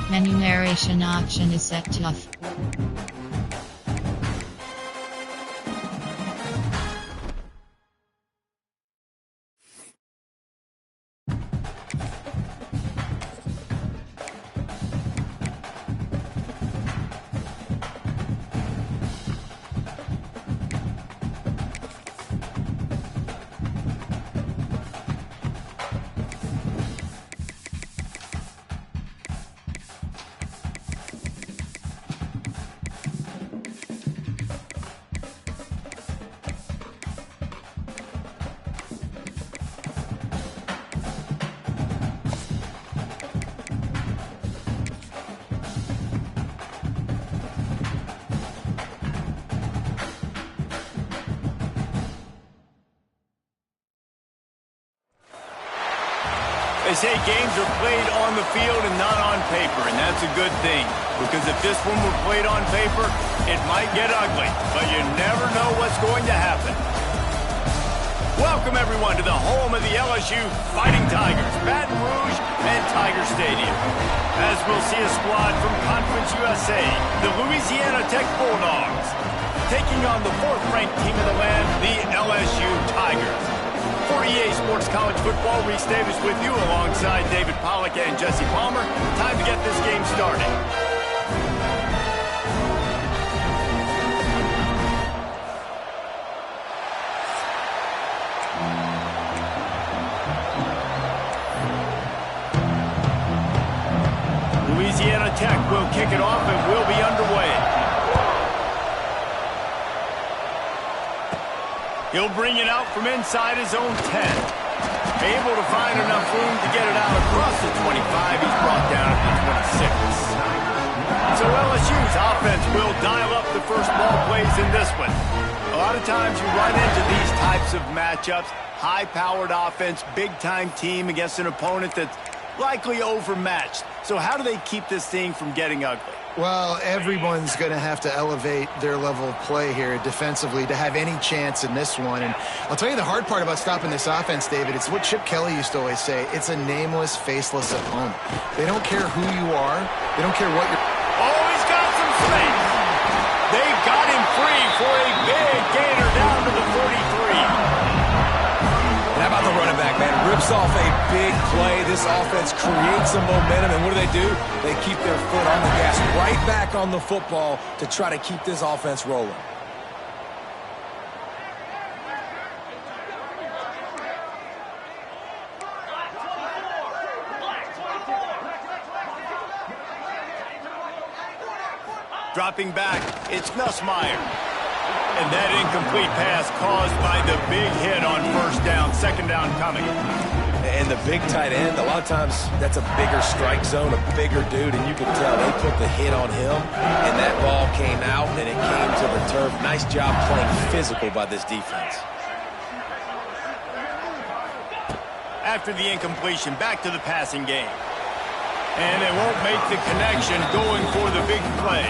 Enumeration option is set to off. They say games are played on the field and not on paper, and that's a good thing. Because if this one were played on paper, it might get ugly, but you never know what's going to happen. Welcome, everyone, to the home of the LSU Fighting Tigers, Baton Rouge and Tiger Stadium. As we'll see a squad from Conference USA, the Louisiana Tech Bulldogs, taking on the fourth-ranked team of the land, the LSU Tigers. For EA Sports College Football, Reese Davis with you alongside David Pollack and Jesse Palmer. Time to get this game started. Louisiana Tech will kick it off and will be underway. He'll bring it out from inside his own 10. Able to find enough room to get it out across the 25. He's brought down at the 26. So LSU's offense will dial up the first ball plays in this one. A lot of times you run into these types of matchups. High-powered offense, big-time team against an opponent that's likely overmatched. So how do they keep this thing from getting ugly? Well, everyone's going to have to elevate their level of play here defensively to have any chance in this one. And I'll tell you the hard part about stopping this offense, David, it's what Chip Kelly used to always say. It's a nameless, faceless opponent. They don't care who you are. They don't care what you're... Oh, he's got some space. They've got him free for a big gainer down to the 43. How about the running back, man? Rips off a big play. This offense creates some momentum, and what do? They keep their foot on the gas, right back on the football to try to keep this offense rolling. Dropping back, it's Nussmeier. And that incomplete pass caused by the big hit on first down, second down coming. And the big tight end, a lot of times that's a bigger strike zone, a bigger dude, and you can tell they put the hit on him, and that ball came out, and it came to the turf. Nice job playing physical by this defense. After the incompletion, back to the passing game. And they won't make the connection going for the big play.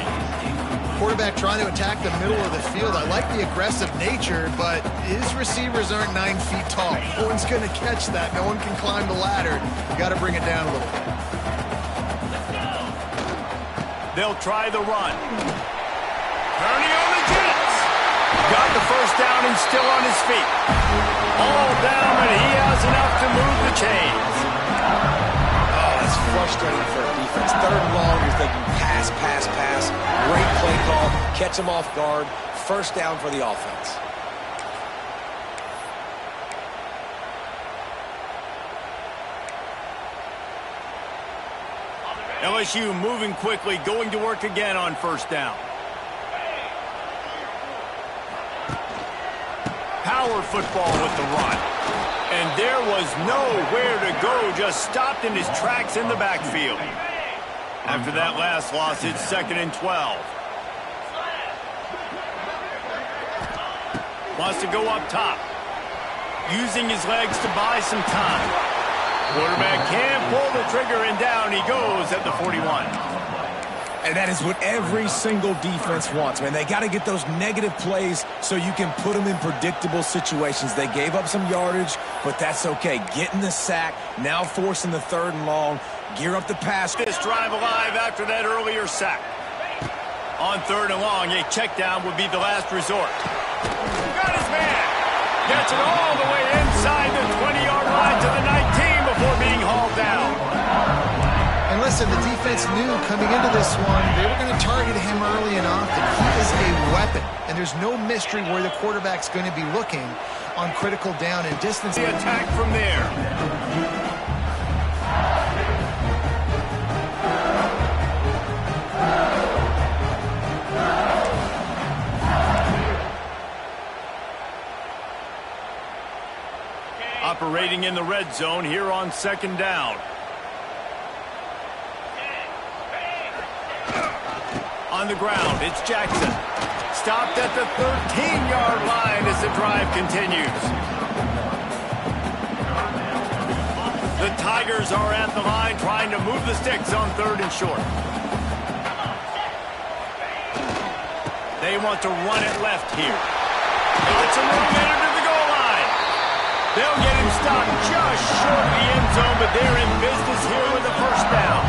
Quarterback trying to attack the middle of the field. I like the aggressive nature, but his receivers aren't 9 feet tall. No one's going to catch that. No one can climb the ladder. You got to bring it down a little bit. They'll try the run. Kearney on the Jets. Got the first down and still on his feet. All down, and he has enough to move the chains. Oh, that's frustrating for a defense. Third and long, you're thinking pass, pass, pass. Great play call, catch him off guard. First down for the offense. LSU moving quickly, going to work again on first down. Power football with the run. And there was nowhere to go, just stopped in his tracks in the backfield. After that last loss, it's 2nd and 12. Wants to go up top. Using his legs to buy some time. Quarterback can't pull the trigger, and down he goes at the 41. And that is what every single defense wants, man. They got to get those negative plays so you can put them in predictable situations. They gave up some yardage, but that's okay. Getting the sack, now forcing the 3rd and long. Gear up the pass. This drive alive after that earlier sack. On 3rd and long, a check down would be the last resort. Got his man. Gets it all the way inside the 20-yard line to the 19 before being hauled down. And listen, the defense knew coming into this one, they were going to target him early and often. He is a weapon, and there's no mystery where the quarterback's going to be looking on critical down and distance. The attack from there. Operating in the red zone here on 2nd down. On the ground, it's Jackson. Stopped at the 13-yard line as the drive continues. The Tigers are at the line trying to move the sticks on 3rd and short. They want to run it left here. Got some room into the goal line. They'll get him stopped just short of the end zone, but they're in business here with the 1st down.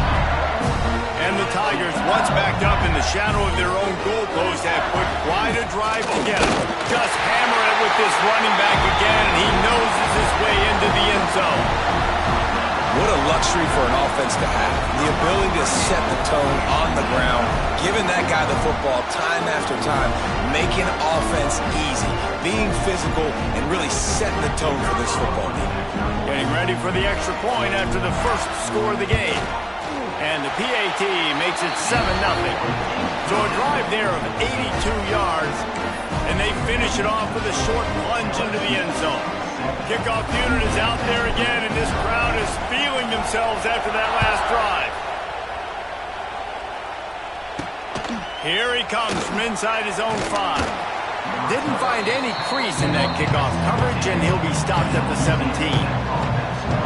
And the Tigers, once backed up in the shadow of their own goalpost, have put quite a drive together. Just hammer it with this running back again, and he noses his way into the end zone. What a luxury for an offense to have. The ability to set the tone on the ground, giving that guy the football time after time, making offense easy, being physical, and really setting the tone for this football team. Getting ready for the extra point after the first score of the game. And the PAT makes it 7-0. So a drive there of 82 yards, and they finish it off with a short plunge into the end zone. Kickoff unit is out there again, and this crowd is feeling themselves after that last drive. Here he comes from inside his own 5. Didn't find any crease in that kickoff coverage, and he'll be stopped at the 17.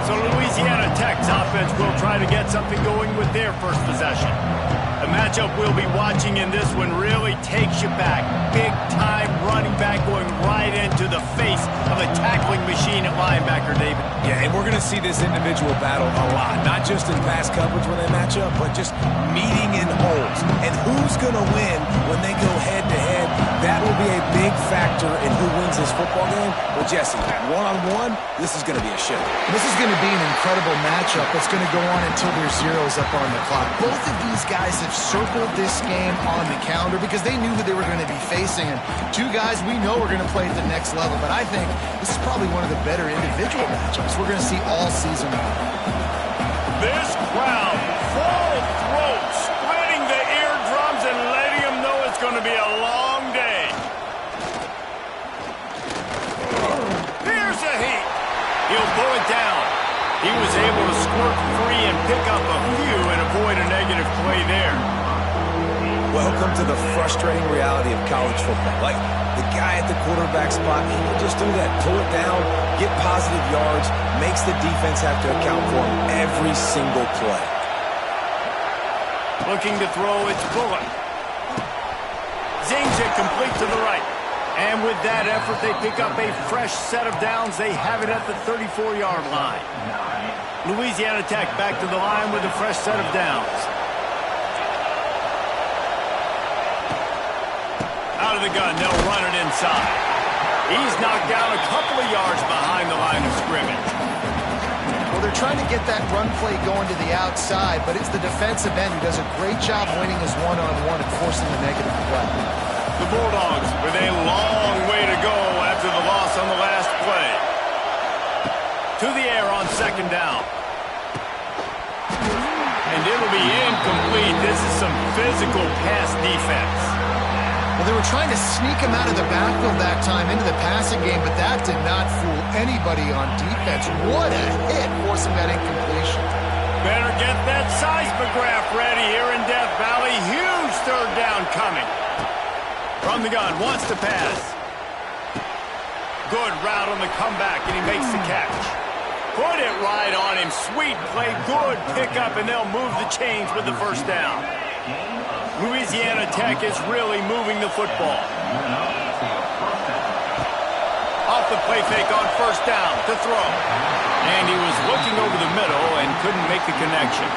So Louisiana Tech's offense will try to get something going with their first possession. A matchup we'll be watching in this one really takes you back. Big-time running back going right into the face of a tackling machine at linebacker, David. Yeah, and we're going to see this individual battle a lot. Not just in pass coverage when they match up, but just meeting in holes. And who's going to win when they go head-to-head? That will be a big factor in who wins this football game. Well, Jesse, one-on-one, this is going to be a show. This is going to be an incredible matchup that's going to go on until there's zeros up on the clock. Both of these guys have circled this game on the calendar because they knew who they were going to be facing. And two guys we know are going to play at the next level. But I think this is probably one of the better individual matchups we're going to see all season long. This crowd, full throat, splitting the eardrums and letting them know it's going to be a long day. Here's a heat. He'll pull it down. He was able to squirt free and pick up a few and avoid a negative play there. Welcome to the frustrating reality of college football. Like, the guy at the quarterback spot, he will just do that. Pull it down, get positive yards, makes the defense have to account for him every single play. Looking to throw, it's Bullock. Zings it complete to the right. And with that effort, they pick up a fresh set of downs. They have it at the 34-yard line. Louisiana Tech back to the line with a fresh set of downs. Out of the gun, they'll run it inside. He's knocked down a couple of yards behind the line of scrimmage. Well, they're trying to get that run play going to the outside, but it's the defensive end who does a great job winning his one-on-one and forcing the negative play. The Bulldogs with a long way to go after the loss on the last play. To the air on 2nd down. And it'll be incomplete. This is some physical pass defense. Well, they were trying to sneak him out of the backfield that time into the passing game, but that did not fool anybody on defense. What a hit, forcing that incompletion. Better get that seismograph ready here in Death Valley. Huge 3rd down coming. From the gun, wants to pass. Good route on the comeback, and he makes the catch. Put it right on him. Sweet play, good pickup, and they'll move the chains with the 1st down. Louisiana Tech is really moving the football. Off the play fake on 1st down to throw. And he was looking over the middle and couldn't make the connection.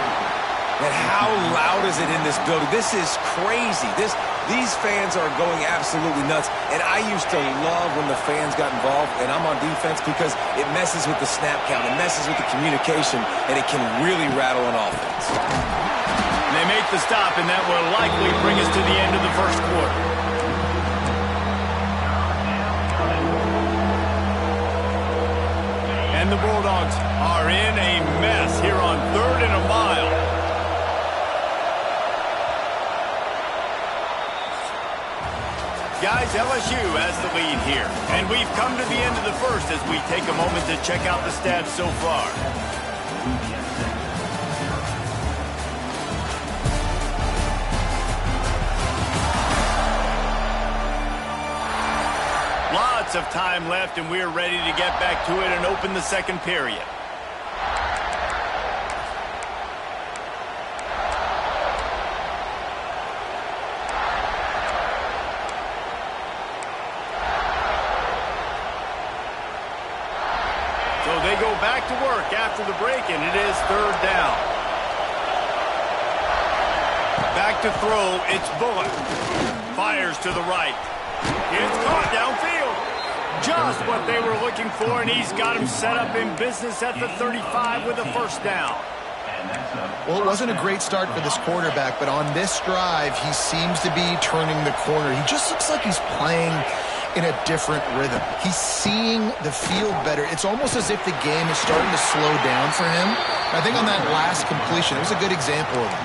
And how loud is it in this building? This is crazy. These fans are going absolutely nuts. And I used to love when the fans got involved, and I'm on defense, because it messes with the snap count, it messes with the communication, and it can really rattle an offense. They make the stop, and that will likely bring us to the end of the first quarter. And the Bulldogs are in a mess here on 3rd and a mile. Guys, LSU has the lead here. And we've come to the end of the first as we take a moment to check out the stats so far. Lots of time left, and we're ready to get back to it and open the second period. So they go back to work after the break, and it is 3rd down. Back to throw, it's Bullock. Fires to the right. It's caught downfield. Just what they were looking for, and he's got him set up in business at the 35 with a first down. Well, it wasn't a great start for this quarterback, but on this drive, he seems to be turning the corner. He just looks like he's playing in a different rhythm. He's seeing the field better. It's almost as if the game is starting to slow down for him. I think on that last completion, it was a good example of it.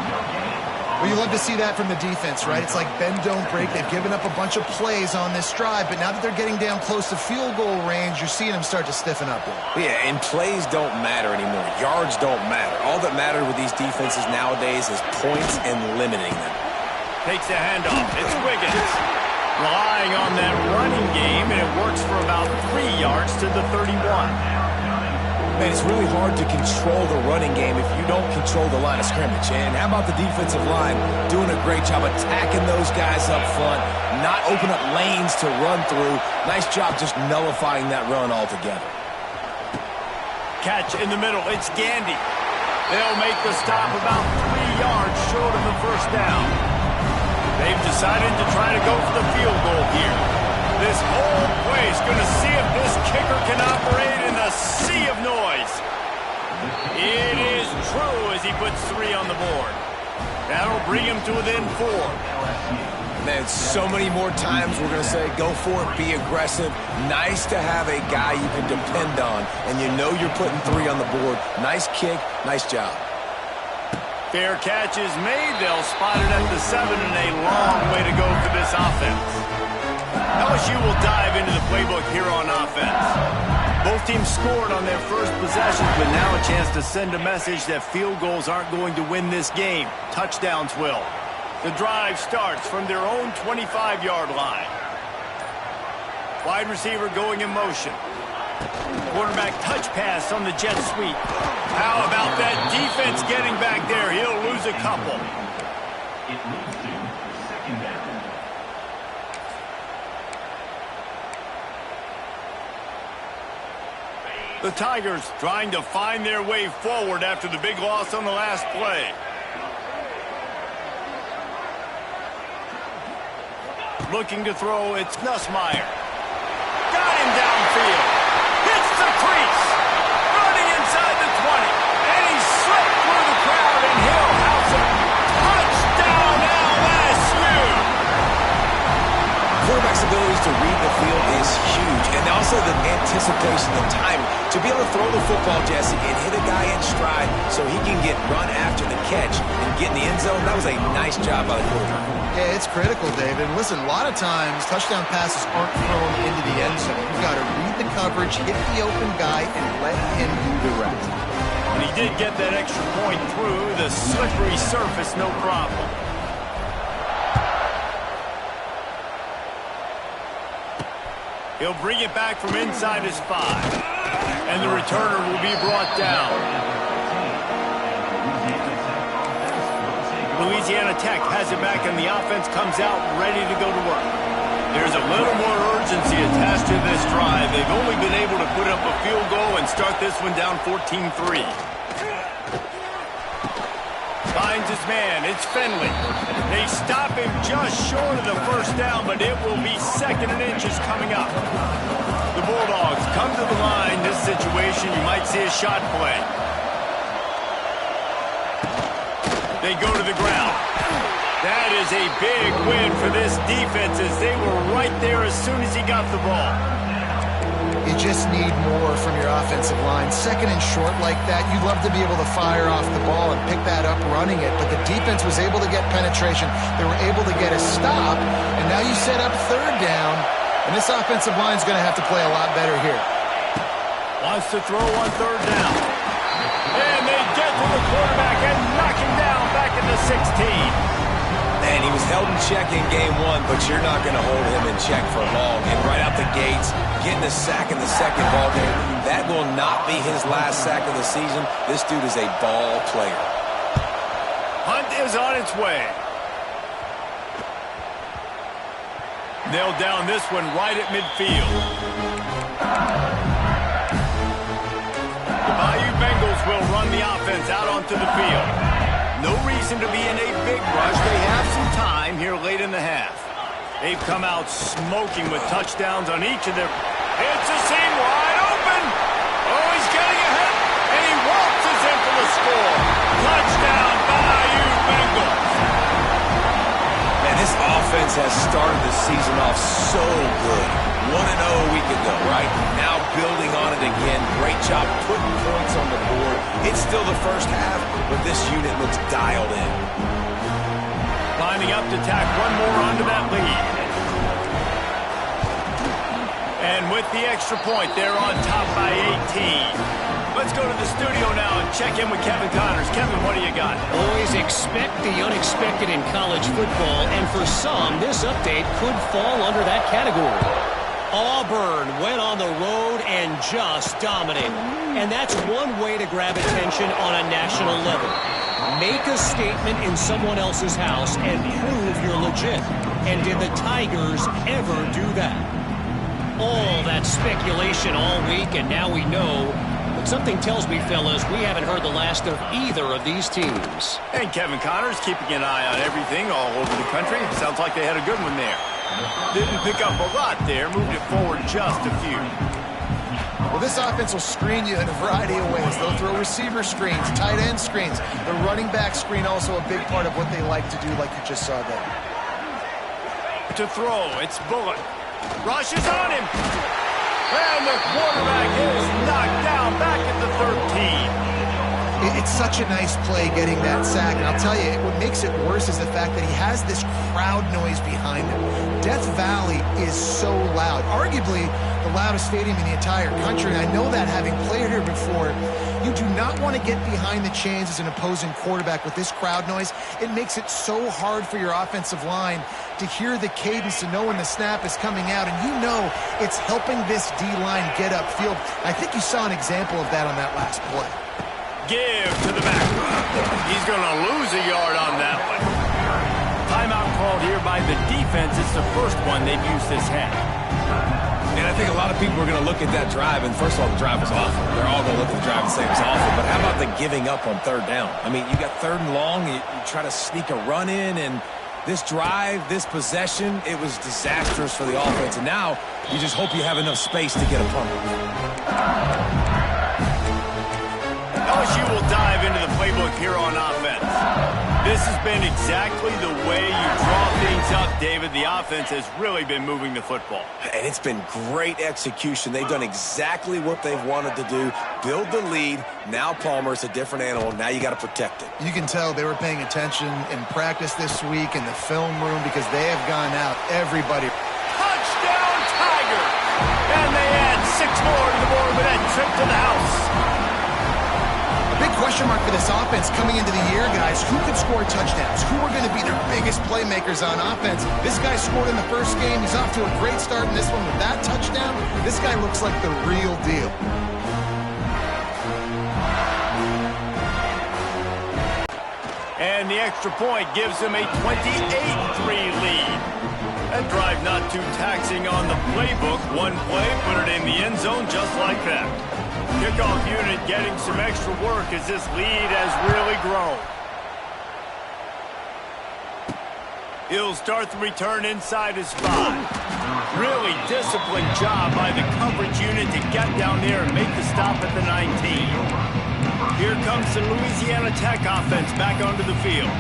Well, you love to see that from the defense, right? It's like bend, don't break. They've given up a bunch of plays on this drive, but now that they're getting down close to field goal range, you're seeing them start to stiffen up. Yeah, and plays don't matter anymore. Yards don't matter. All that matters with these defenses nowadays is points and limiting them. Takes the handoff. It's Wiggins. Relying on that running game, and it works for about 3 yards to the 31. Man, it's really hard to control the running game if you don't control the line of scrimmage. And how about the defensive line doing a great job attacking those guys up front, not open up lanes to run through. Nice job just nullifying that run altogether. Catch in the middle. It's Gandy. They'll make the stop about 3 yards short of the first down. They've decided to try to go for the field goal here. This whole place going to see if this kicker can operate in the sea of noise. It is true as he puts 3 on the board. That'll bring him to within 4. Man, so many more times we're going to say, go for it, be aggressive. Nice to have a guy you can depend on, and you know you're putting 3 on the board. Nice kick, nice job. Fair catch is made. They'll spot it at the 7, and a long way to go for this offense. LSU will dive into the playbook here on offense. Both teams scored on their first possessions, but now a chance to send a message that field goals aren't going to win this game. Touchdowns will. The drive starts from their own 25-yard line. Wide receiver going in motion. Quarterback touch pass on the jet sweep. How about that defense getting back there? He'll lose a couple. The Tigers trying to find their way forward after the big loss on the last play. Looking to throw, it's Nussmeier. Got him downfield. Hits the crease. Running inside the 20. And he slipped through the crowd, and he'll house it. Touchdown LSU! Quarterback's abilities to read the field is huge, and also the anticipation, the timing. To be able to throw the football, Jesse, and hit a guy in stride so he can get run after the catch and get in the end zone, that was a nice job by the quarterback. Yeah, it's critical, David. And listen, a lot of times touchdown passes aren't thrown into the end zone. You've got to read the coverage, hit the open guy, and let him do the rest. And he did get that extra point through the slippery surface, no problem. He'll bring it back from inside his 5. And the returner will be brought down. Louisiana Tech has it back, and the offense comes out ready to go to work. There's a little more urgency attached to this drive. They've only been able to put up a field goal and start this one down 14-3. finds his man. It's Finley. They stop him just short of the first down, but it will be 2nd and inches coming up. The Bulldogs come to the line. This situation, you might see a shot play. They go to the ground. That is a big win for this defense as they were right there as soon as he got the ball. You just need more from your offensive line. 2nd and short like that, you'd love to be able to fire off the ball and pick that up running it, but the defense was able to get penetration. They were able to get a stop, and now you set up 3rd down, and this offensive line is going to have to play a lot better here. Wants to throw on 3rd down. And they get to the quarterback and knock him down back at the 16. And he was held in check in game 1, but you're not going to hold him in check for long. And right out the gates, getting a sack in the 2nd ball game, that will not be his last sack of the season. This dude is a ball player. Hunt is on its way. Nailed down this one right at midfield. The Bayou Bengals will run the offense out onto the field. No reason to be in a big rush. They have some time here late in the half. They've come out smoking with touchdowns on each of their... It's a seam wide open. Oh, he's getting ahead. And he waltzes in for the score. Touchdown, Bayou Bengals. Man, this offense has started the season off so good. 1-0 a week ago, right? Now building on it again. Great job putting points on the board. It's still the first half, but this unit looks dialed in. Lining up to tack one more onto that lead. And with the extra point, they're on top by 18. Let's go to the studio now and check in with Kevin Connors. Kevin, what do you got? Always expect the unexpected in college football, and for some, this update could fall under that category. Auburn went on the road and just dominated. And that's one way to grab attention on a national level. Make a statement in someone else's house and prove you're legit. And did the Tigers ever do that? All that speculation all week, and now we know. But something tells me, fellas, we haven't heard the last of either of these teams. And Kevin Connors keeping an eye on everything all over the country. Sounds like they had a good one there. Didn't pick up a lot there, moved it forward just a few. Well, this offense will screen you in a variety of ways. They'll throw receiver screens, tight end screens. The running back screen also a big part of what they like to do, like you just saw there. To throw, it's Bullock. Rushes on him. And the quarterback is knocked down back at the 13. It's such a nice play getting that sack, and I'll tell you, what makes it worse is the fact that he has this crowd noise behind him. Death Valley is so loud, arguably the loudest stadium in the entire country, and I know that having played here before. You do not want to get behind the chains as an opposing quarterback with this crowd noise. It makes it so hard for your offensive line to hear the cadence and know when the snap is coming out, and you know it's helping this D-line get upfield. I think you saw an example of that on that last play. Give to the back. He's going to lose a yard on that one. Timeout called here by the defense. It's the first one they've used this half. And I think a lot of people are going to look at that drive, and first of all, the drive was awful. They're all going to look at the drive and say it was awful. But how about the giving up on 3rd down? I mean, you got 3rd and long. You try to sneak a run in, and this drive, this possession, it was disastrous for the offense. And now you just hope you have enough space to get a punt. LSU will dive into the playbook here on offense. This has been exactly the way you draw things up, David. The offense has really been moving the football. And it's been great execution. They've done exactly what they've wanted to do. Build the lead. Now Palmer's a different animal. Now you got to protect it. You can tell they were paying attention in practice this week in the film room because they have gone out. Everybody. Touchdown, Tiger! And they add 6 more to the board with that trip to the house. Big question mark for this offense coming into the year, guys. Who could score touchdowns? Who are going to be their biggest playmakers on offense? This guy scored in the first game. He's off to a great start in this one with that touchdown. This guy looks like the real deal. And the extra point gives them a 28-3 lead. That drive not too taxing on the playbook. One play, put it in the end zone just like that. Kickoff unit getting some extra work as this lead has really grown. He'll start the return inside his 5. Really disciplined job by the coverage unit to get down there and make the stop at the 19. Here comes the Louisiana Tech offense back onto the field.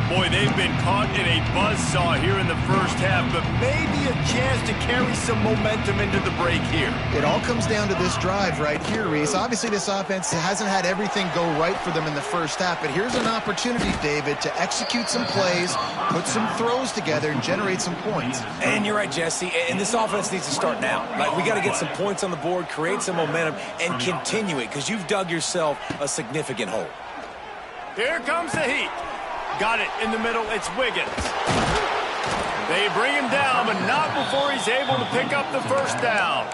Boy, they've been caught in a buzzsaw here in the first half, but maybe a chance to carry some momentum into the break here. It all comes down to this drive right here, Reese. Obviously, this offense hasn't had everything go right for them in the first half, but here's an opportunity, David, to execute some plays, put some throws together, and generate some points. And you're right, Jesse, and this offense needs to start now. Like, we got to get some points on the board, create some momentum, and continue it, because you've dug yourself a significant hole. Here comes the heat. Got it in the middle. It's Wiggins. They bring him down, but not before he's able to pick up the first down.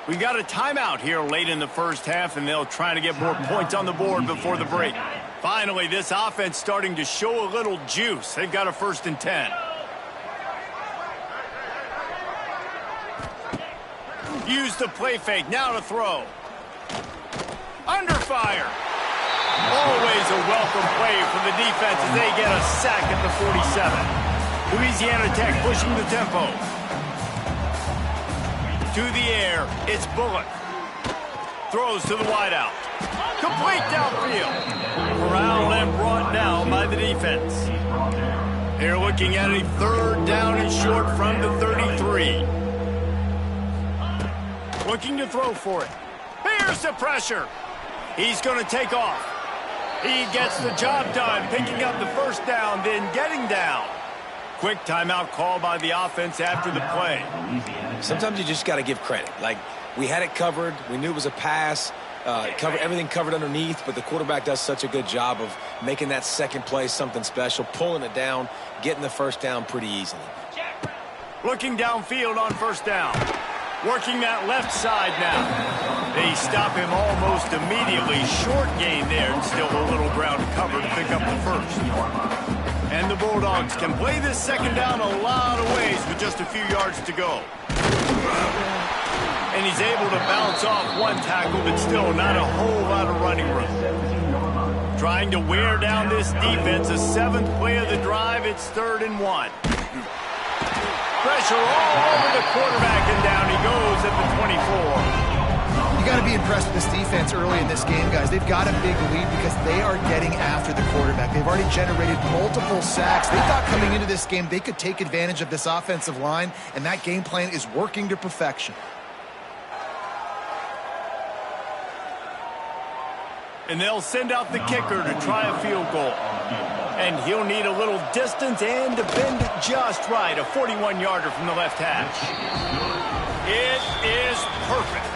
We got a timeout here late in the first half, and they'll try to get more points on the board before the break. Finally, this offense starting to show a little juice. They've got a 1st and 10. Use the play fake. Now to throw. Under fire. Always a welcome play from the defense as they get a sack at the 47. Louisiana Tech pushing the tempo. To the air, it's Bullock. Throws to the wideout. Complete downfield. Corralled and brought down by the defense. They're looking at a 3rd down and short from the 33. Looking to throw for it. Here's the pressure. He's going to take off. He gets the job done, picking up the 1st down, then getting down. Quick timeout call by the offense after the play. Sometimes you just got to give credit. Like, we had it covered. We knew it was a pass. Everything covered underneath, but the quarterback does such a good job of making that second play something special, pulling it down, getting the 1st down pretty easily. Looking downfield on 1st down. Working that left side now. They stop him almost immediately. Short gain there, and still a little ground to cover to pick up the 1st. And the Bulldogs can play this 2nd down a lot of ways with just a few yards to go. And he's able to bounce off one tackle, but still not a whole lot of running room. Trying to wear down this defense, a 7th play of the drive. It's 3rd and 1. Pressure all over the quarterback, and down he goes at the 24. You got to be impressed with this defense early in this game, guys. They've got a big lead because they are getting after the quarterback. They've already generated multiple sacks. They thought coming into this game they could take advantage of this offensive line, and that game plan is working to perfection. And they'll send out the kicker to try a field goal. And he'll need a little distance and to bend it just right. A 41-yarder from the left hash. It is perfect.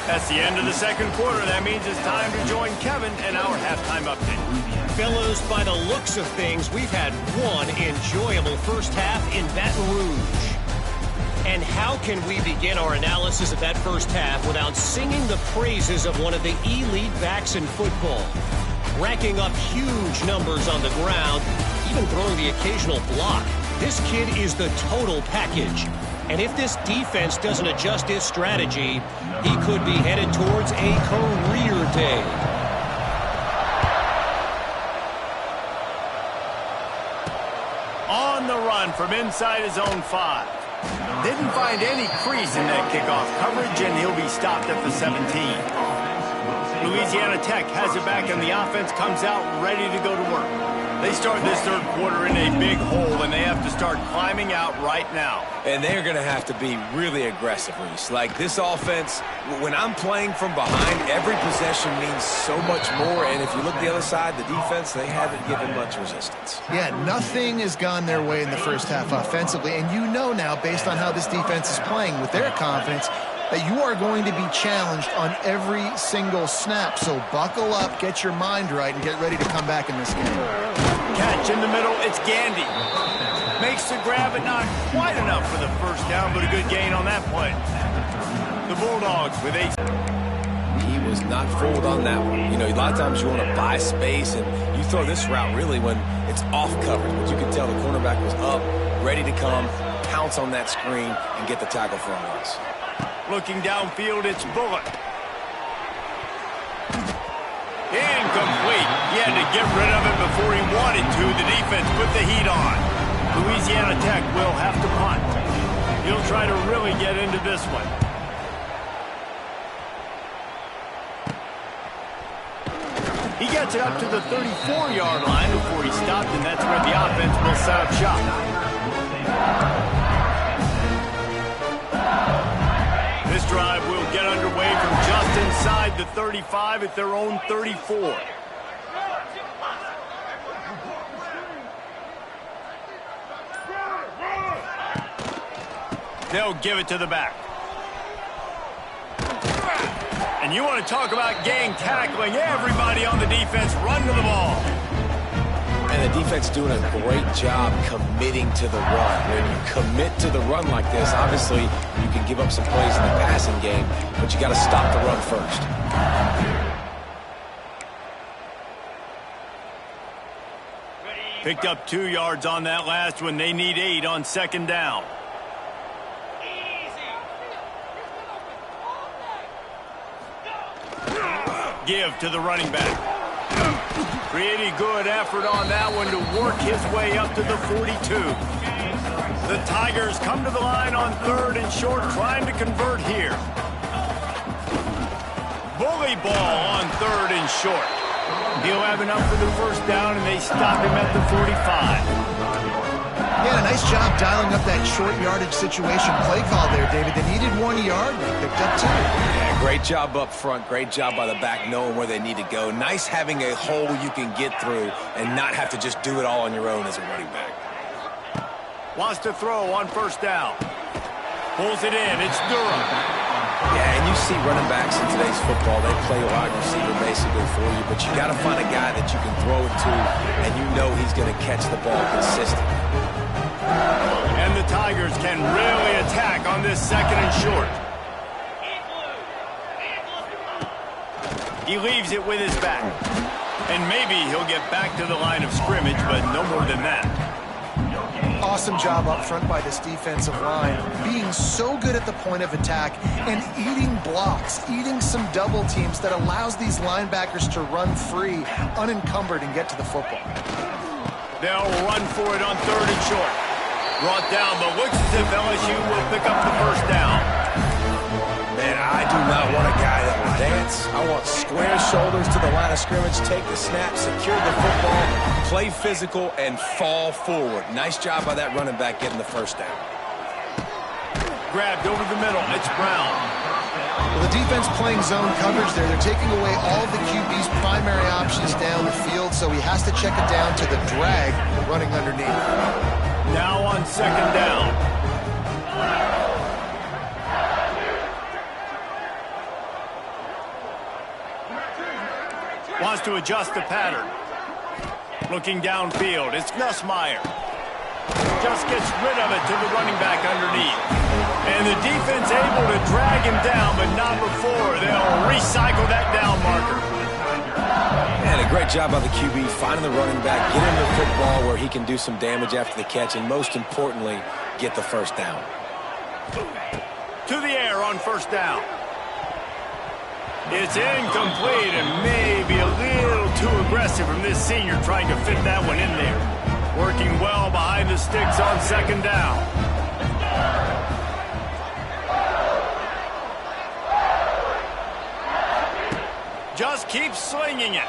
That's the end of the 2nd quarter. That means it's time to join Kevin and our halftime update. Fellows, by the looks of things, we've had one enjoyable first half in Baton Rouge. And how can we begin our analysis of that first half without singing the praises of one of the elite backs in football? Racking up huge numbers on the ground, even throwing the occasional block. This kid is the total package. And if this defense doesn't adjust his strategy, he could be headed towards a career day. On the run from inside his own 5. Didn't find any crease in that kickoff coverage, and he'll be stopped at the 17. Louisiana Tech has it back, and the offense comes out ready to go to work. They start this 3rd quarter in a big hole, and they have to start climbing out right now. And they're going to have to be really aggressive, Reese. Like, this offense, when I'm playing from behind, every possession means so much more. And if you look the other side, the defense, they haven't given much resistance. Yeah, nothing has gone their way in the first half offensively. And you know now, based on how this defense is playing with their confidence, that you are going to be challenged on every single snap. So buckle up, get your mind right, and get ready to come back in this game. Catch in the middle, it's Gandy. Makes the grab, but not quite enough for the 1st down, but a good gain on that play. The Bulldogs with 8. He was not fooled on that one. You know, a lot of times you want to buy space, and you throw this route really when it's off coverage. But you can tell the cornerback was up, ready to come, pounce on that screen, and get the tackle for a loss. Looking downfield, it's Bullock. Incomplete. He had to get rid of it before he wanted to. The defense put the heat on. Louisiana Tech will have to punt. He'll try to really get into this one. He gets it up to the 34-yard line before he stopped, and that's where the offense will set up shop. This drive will get underway from just inside the 35 at their own 34. They'll give it to the back. And you want to talk about gang tackling. Everybody on the defense run to the ball. And the defense doing a great job committing to the run. When you commit to the run like this, obviously you can give up some plays in the passing game, but you got to stop the run first. Picked up 2 yards on that last one. They need 8 on second down. Give to the running back. Pretty good effort on that one to work his way up to the 42. The Tigers come to the line on 3rd and short, trying to convert here. Bully ball on 3rd and short. He'll have enough for the first down, and they stop him at the 45. Yeah, nice job dialing up that short yardage situation play call there, David. They needed 1 yard. They picked up 2. Yeah, great job up front. Great job by the back knowing where they need to go. Nice having a hole you can get through and not have to just do it all on your own as a running back. Wants to throw on first down. Pulls it in. It's Durham. Yeah, and you see running backs in today's football, they play wide receiver basically for you, but you got to find a guy that you can throw it to, and you know he's going to catch the ball consistently. And the Tigers can really attack on this 2nd and short. He leaves it with his back. And maybe he'll get back to the line of scrimmage, but no more than that. Awesome job up front by this defensive line, being so good at the point of attack and eating blocks, eating some double teams that allows these linebackers to run free, unencumbered, and get to the football. They'll run for it on 3rd and short. Brought down, but looks as if LSU will pick up the first down. Man, I do not want a guy that will dance. I want square shoulders to the line of scrimmage, take the snap, secure the football, play physical, and fall forward. Nice job by that running back getting the first down. Grabbed over the middle. It's Brown. Well, the defense playing zone coverage there. They're taking away all of the QB's primary options down the field, so he has to check it down to the drag running underneath. Now on 2nd down. Wants to adjust the pattern. Looking downfield. It's Nussmeier. Just gets rid of it to the running back underneath. And the defense able to drag him down, but not before. They'll recycle that down marker. And a great job by the QB finding the running back, get him the football where he can do some damage after the catch, and most importantly, get the first down. To the air on first down. It's incomplete and maybe a little too aggressive from this senior trying to fit that one in there. Working well behind the sticks on 2nd down. Just keeps slinging it.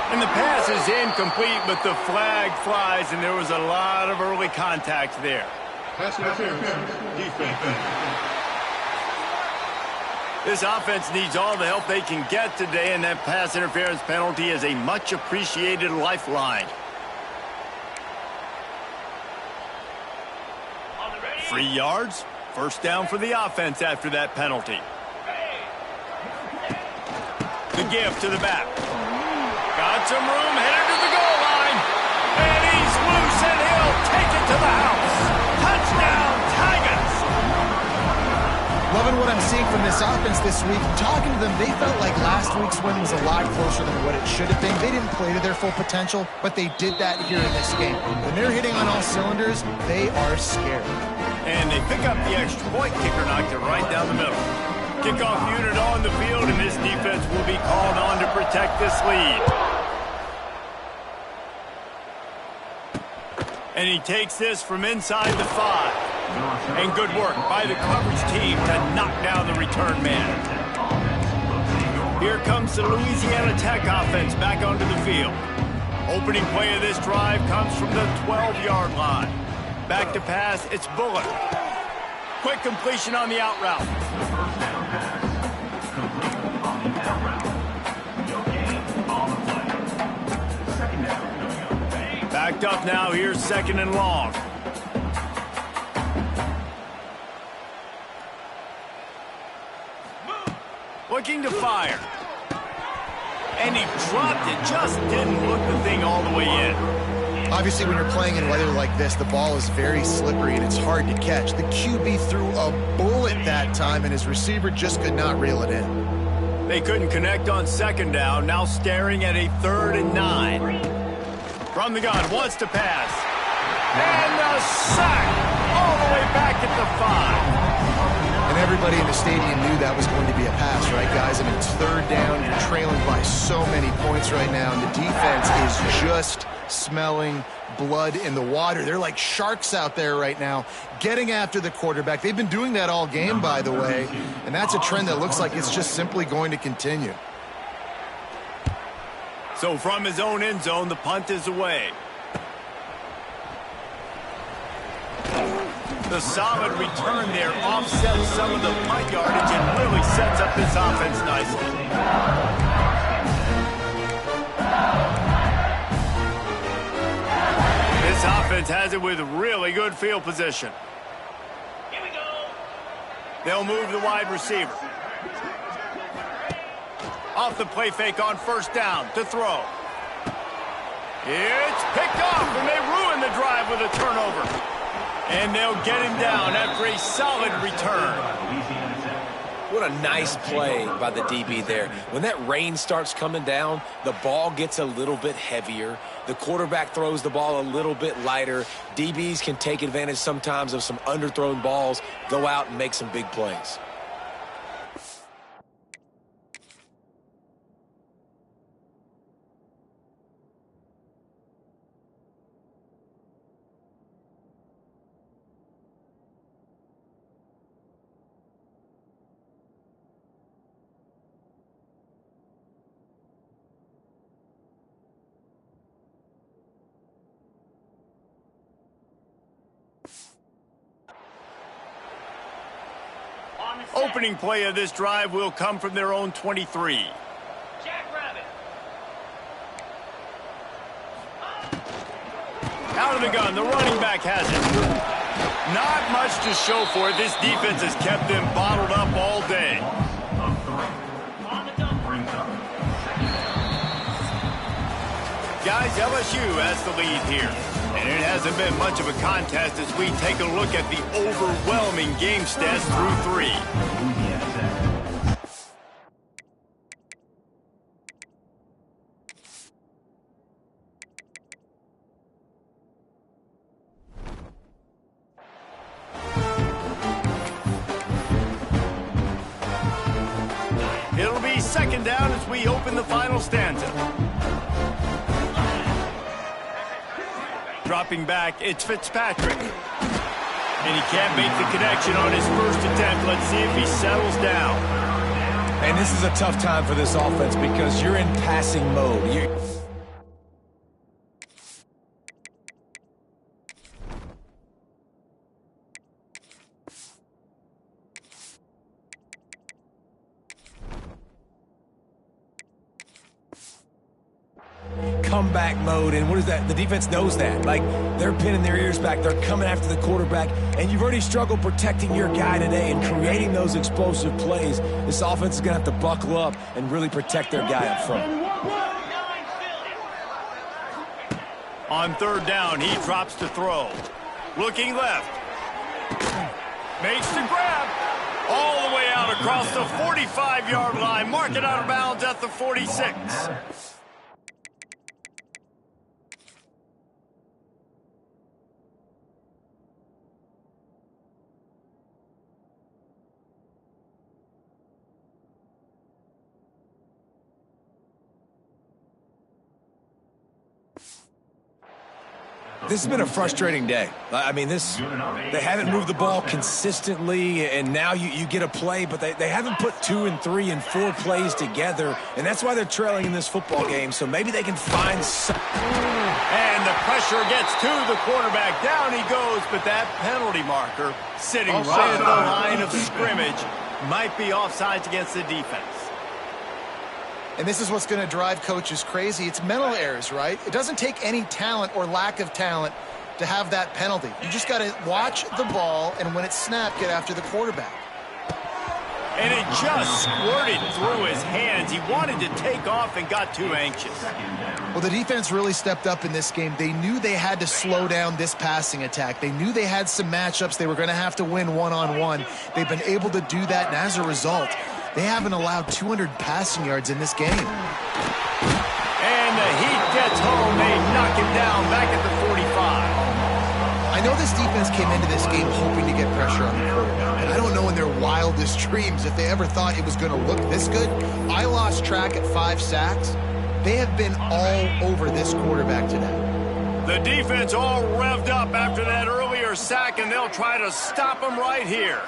And the pass is incomplete, but the flag flies, and there was a lot of early contact there. Pass interference. Defense. This offense needs all the help they can get today, and that pass interference penalty is a much-appreciated lifeline. 3 yards, first down for the offense after that penalty. The give to the back. Got some room, headed to the goal line. And he's loose, and he'll take it to the house. Touchdown, Tigers! Loving what I'm seeing from this offense this week. Talking to them, they felt like last week's win was a lot closer than what it should have been. They didn't play to their full potential, but they did that here in this game. When they're hitting on all cylinders, they are scared. And they pick up the extra point. Kicker knocked it right down the middle. Kickoff unit on the field, and this defense will be called on to protect this lead. And he takes this from inside the 5. And good work by the coverage team to knock down the return man. Here comes the Louisiana Tech offense back onto the field. Opening play of this drive comes from the 12-yard line. Back to pass, it's Bullock. Quick completion on the out route. Backed up now, here's 2nd and long. Looking to fire. And he dropped it, just didn't look the thing all the way in. Obviously, when you're playing in weather like this, the ball is very slippery and it's hard to catch. The QB threw a bullet that time, and his receiver just could not reel it in. They couldn't connect on 2nd down, now staring at a 3rd and 9. From the gun, wants to pass. And a sack all the way back at the 5. And everybody in the stadium knew that was going to be a pass, right, guys? I mean, it's 3rd down. You're trailing by so many points right now, and the defense is just smelling blood in the water. They're like sharks out there right now, getting after the quarterback. They've been doing that all game, by the way, and that's a trend that looks like it's just simply going to continue. So from his own end zone, the punt is away. The solid return there offsets some of the punt yardage and really sets up this offense nicely. This offense has it with really good field position. Here we go. They'll move the wide receiver. Off the play fake on 1st down to throw. It's picked off, and they ruin the drive with a turnover. And they'll get him down after a solid return. What a nice play by the DB there. When that rain starts coming down, the ball gets a little bit heavier. The quarterback throws the ball a little bit lighter. DBs can take advantage sometimes of some underthrown balls, go out and make some big plays. Opening play of this drive will come from their own 23. Jackrabbit. Out of the gun, the running back has it. Not much to show for it. This defense has kept them bottled up all day. Guys, LSU has the lead here. And it hasn't been much of a contest as we take a look at the overwhelming game stats through 3. It'll be 2nd down as we open the final stanza. Dropping back, it's Fitzpatrick. And he can't make the connection on his first attempt. Let's see if he settles down. And this is a tough time for this offense because you're in passing mode. Comeback mode, and what is that? The defense knows that. Like, they're pinning their ears back. They're coming after the quarterback, and you've already struggled protecting your guy today and creating those explosive plays. This offense is going to have to buckle up and really protect their guy up front. On 3rd down, he drops to throw. Looking left. Makes the grab. All the way out across the 45-yard line. Mark it out of bounds at the 46. This has been a frustrating day. I mean, they haven't moved the ball consistently, and now you get a play, but they haven't put 2 and 3 and 4 plays together, and that's why they're trailing in this football game, so maybe they can find some. And the pressure gets to the quarterback. Down he goes, but that penalty marker sitting right at the line of scrimmage might be offsides against the defense. And this is what's going to drive coaches crazy. It's mental errors, right? It doesn't take any talent or lack of talent to have that penalty. You just got to watch the ball, and when it's snapped, get after the quarterback. And it just squirted through his hands. He wanted to take off and got too anxious. Well, the defense really stepped up in this game. They knew they had to slow down this passing attack. They knew they had some matchups they were going to have to win one-on-one. They've been able to do that, and as a result, they haven't allowed 200 passing yards in this game. And the heat gets home. They knock him down back at the 45. I know this defense came into this game hoping to get pressure on the quarterback. And I don't know in their wildest dreams if they ever thought it was going to look this good. I lost track at 5 sacks. They have been all over this quarterback today. The defense all revved up after that earlier sack, and they'll try to stop him right here.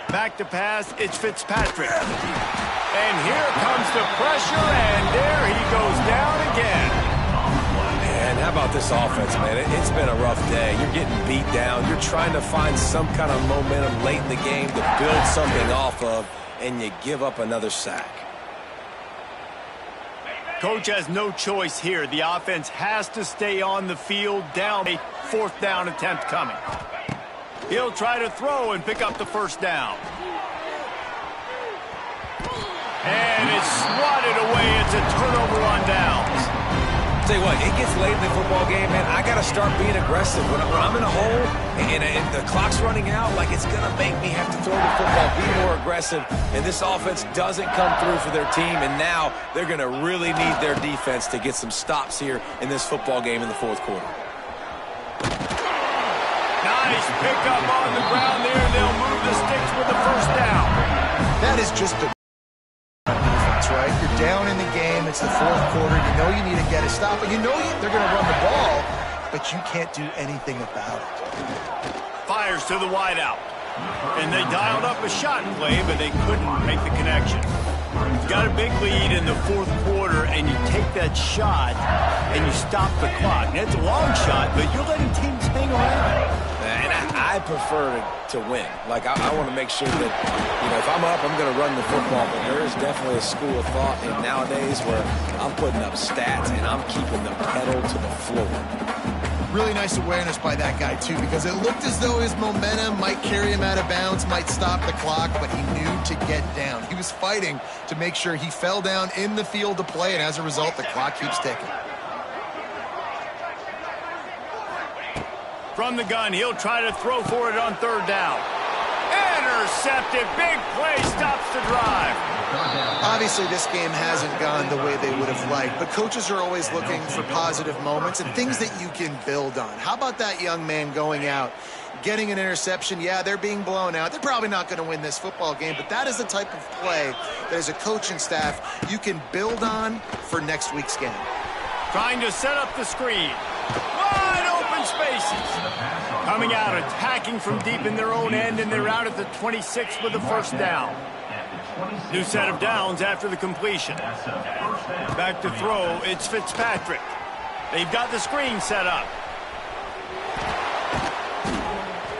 Back to pass, it's Fitzpatrick. And here comes the pressure, and there he goes down again. Man, how about this offense, man? It's been a rough day. You're getting beat down. You're trying to find some kind of momentum late in the game to build something off of, and you give up another sack. Coach has no choice here. The offense has to stay on the field down. A 4th down attempt coming. He'll try to throw and pick up the first down. And it's swatted away. It's a turnover on downs. Tell you what, it gets late in the football game, man. I got to start being aggressive. When I'm in a hole and the clock's running out, like it's going to make me have to throw the football, be more aggressive. And this offense doesn't come through for their team, and now they're going to really need their defense to get some stops here in this football game in the 4th quarter. Nice pickup on the ground there. They'll move the sticks with the first down. That is just the defense, right? You're down in the game. It's the 4th quarter. You know you need to get a stop, and you know they're going to run the ball, but you can't do anything about it. Fires to the wideout. And they dialed up a shot play, but they couldn't make the connection. You've got a big lead in the 4th quarter, and you take that shot, and you stop the clock. And it's a long shot, but you're letting teams hang around. And I prefer to win. Like, I want to make sure that, if I'm up, I'm going to run the football. But there is definitely a school of thought nowadays where I'm putting up stats and I'm keeping the pedal to the floor. Really nice awareness by that guy, too, because it looked as though his momentum might carry him out of bounds, might stop the clock, but he knew to get down. He was fighting to make sure he fell down in the field to play, and as a result, the clock keeps ticking. From the gun, he'll try to throw for it on 3rd down. Intercepted. Big play stops the drive. Obviously, this game hasn't gone the way they would have liked, but coaches are always looking for positive moments and things that you can build on. How about that young man going out, getting an interception? Yeah, they're being blown out. They're probably not going to win this football game, but that is the type of play that as a coaching staff you can build on for next week's game. Trying to set up the screen. Wide open spaces. Coming out, attacking from deep in their own end, and they're out at the 26 with the first down. New set of downs after the completion. Back to throw, it's Fitzpatrick. They've got the screen set up.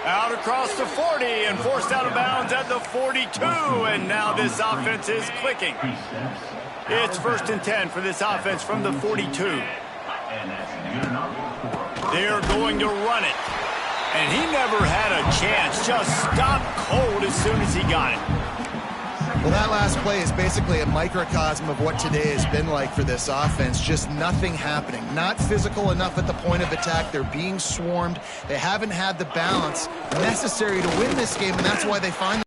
Out across the 40 and forced out of bounds at the 42, and now this offense is clicking. It's 1st and 10 for this offense from the 42. They're going to run it. And he never had a chance. Just stopped cold as soon as he got it. Well, that last play is basically a microcosm of what today has been like for this offense. Just nothing happening. Not physical enough at the point of attack. They're being swarmed. They haven't had the balance necessary to win this game, and that's why they find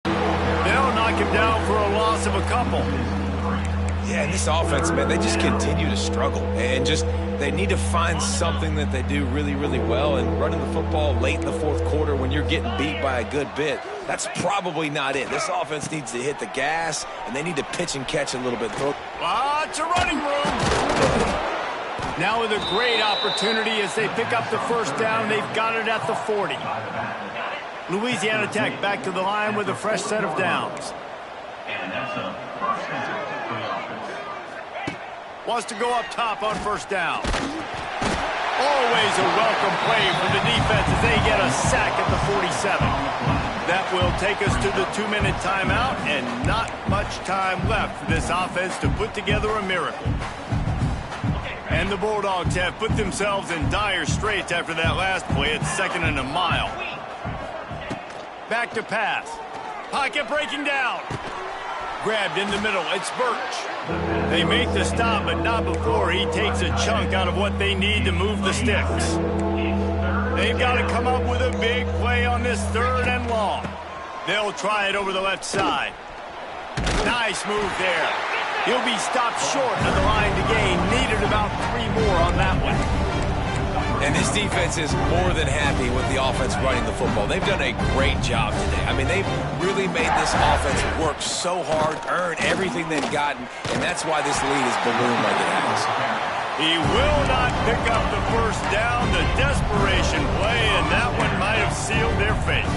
They'll knock him down for a loss of a couple. Yeah, and this offense, man, they just continue to struggle. And they need to find something that they do really, really well. And running the football late in the 4th quarter when you're getting beat by a good bit, that's probably not it. This offense needs to hit the gas, and they need to pitch and catch a little bit. Lots of running room. Now with a great opportunity as they pick up the first down. They've got it at the 40. Louisiana Tech back to the line with a fresh set of downs. And that's a first down for the offense. Wants to go up top on first down. Always a welcome play for the defense as they get a sack at the 47. That will take us to the 2-minute timeout, and not much time left for this offense to put together a miracle. And the Bulldogs have put themselves in dire straits after that last play. It's 2nd and a mile. Back to pass. Pocket breaking down. Grabbed in the middle. It's Birch. They make the stop, but not before he takes a chunk out of what they need to move the sticks. They've got to come up with a big play on this 3rd and long. They'll try it over the left side. Nice move there. He'll be stopped short of the line to gain. Needed about 3 more on that one. And this defense is more than happy with the offense running the football. They've done a great job today. I mean, they've really made this offense work so hard, earn everything they've gotten, and that's why this lead is ballooned like it has. He will not pick up the first down. The desperation play, and that one might have sealed their fate.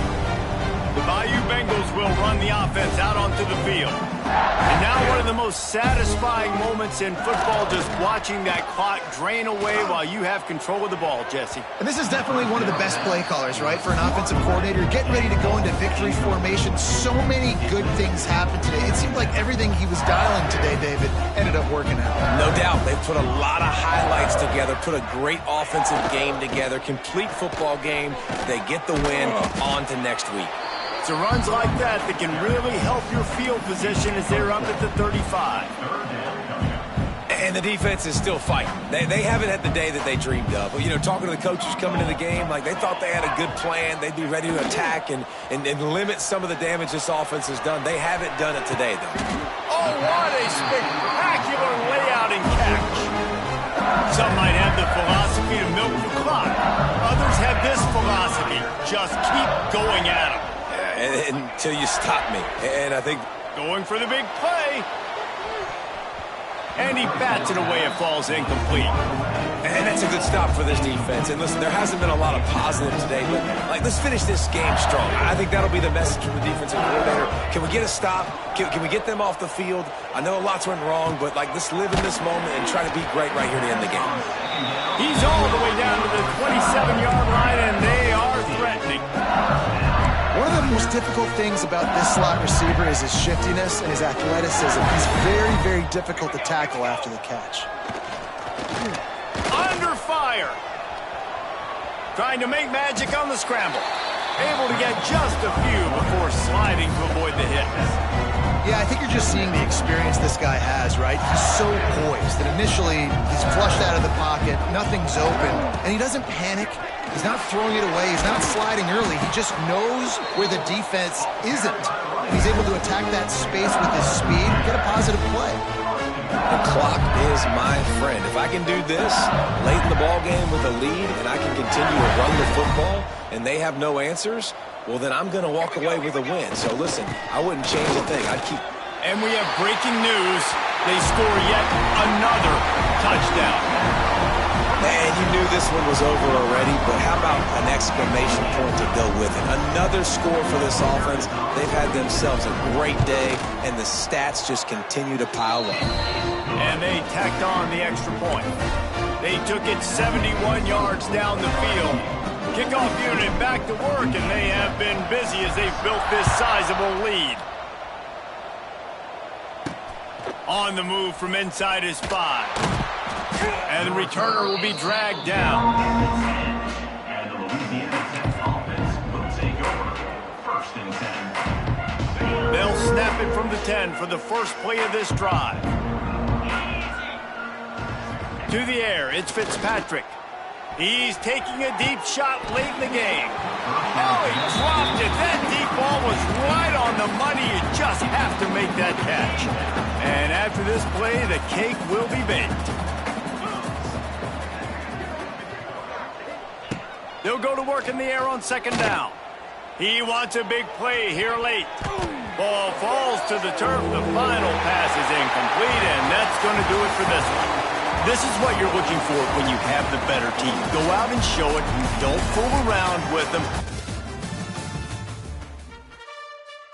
The Bayou Bengals will run the offense out onto the field. And now one of the most satisfying moments in football, just watching that clock drain away while you have control of the ball, Jesse. And this is definitely one of the best play callers, right, for an offensive coordinator. Getting ready to go into victory formation. So many good things happened today. It seemed like everything he was dialing today, David, ended up working out. No doubt. They've put a lot of highlights together, put a great offensive game together, complete football game. They get the win. On to next week. It's runs like that that can really help your field position as they're up at the 35. And the defense is still fighting. They haven't had the day that they dreamed of. You know, talking to the coaches coming to the game, like they thought they had a good plan. They'd be ready to attack and limit some of the damage this offense has done. They haven't done it today, though. Oh, what a spectacular layout and catch. Some might have the philosophy to milk the clock. Others have this philosophy. Just keep going at them. Until you stop me. And I think going for the big play. And he bats it away. It falls incomplete. And that's a good stop for this defense. And listen, there hasn't been a lot of positive today, but let's finish this game strong. I think that'll be the message from the defensive coordinator. Can we get a stop? Can we get them off the field? I know lots went wrong, but let's live in this moment and try to be great right here to end the game. He's all the way down to the 27-yard line, and they are threatening. One of the most difficult things about this slot receiver is his shiftiness and his athleticism. He's very, very difficult to tackle after the catch. Under fire. Trying to make magic on the scramble. Able to get just a few before sliding to avoid the hits. Yeah, I think you're just seeing the experience this guy has, right? He's so poised that initially he's flushed out of the pocket, nothing's open, and he doesn't panic. He's not throwing it away. He's not sliding early. He just knows where the defense isn't. And he's able to attack that space with his speed and get a positive play. The clock is my friend. If I can do this late in the ball game with a lead and I can continue to run the football and they have no answers, well, then I'm going to walk away with a win. So, listen, I wouldn't change a thing. I'd keep. And we have breaking news. They score yet another touchdown. And you knew this one was over already, but how about an exclamation point to go with it? Another score for this offense. They've had themselves a great day, and the stats just continue to pile up. And they tacked on the extra point. They took it 71 yards down the field. Kickoff unit back to work, and they have been busy as they've built this sizable lead. On the move from inside his 5. And the returner will be dragged down. And the Louisiana Tech offense will take over 1st and 10. They'll snap it from the 10 for the first play of this drive. To the air, it's Fitzpatrick. He's taking a deep shot late in the game. Oh, he dropped it. That deep ball was right on the money. You just have to make that catch. And after this play, the cake will be baked. They'll go to work in the air on 2nd down. He wants a big play here late. Ball falls to the turf. The final pass is incomplete, and that's going to do it for this one. This is what you're looking for when you have the better team. Go out and show it. Don't fool around with them.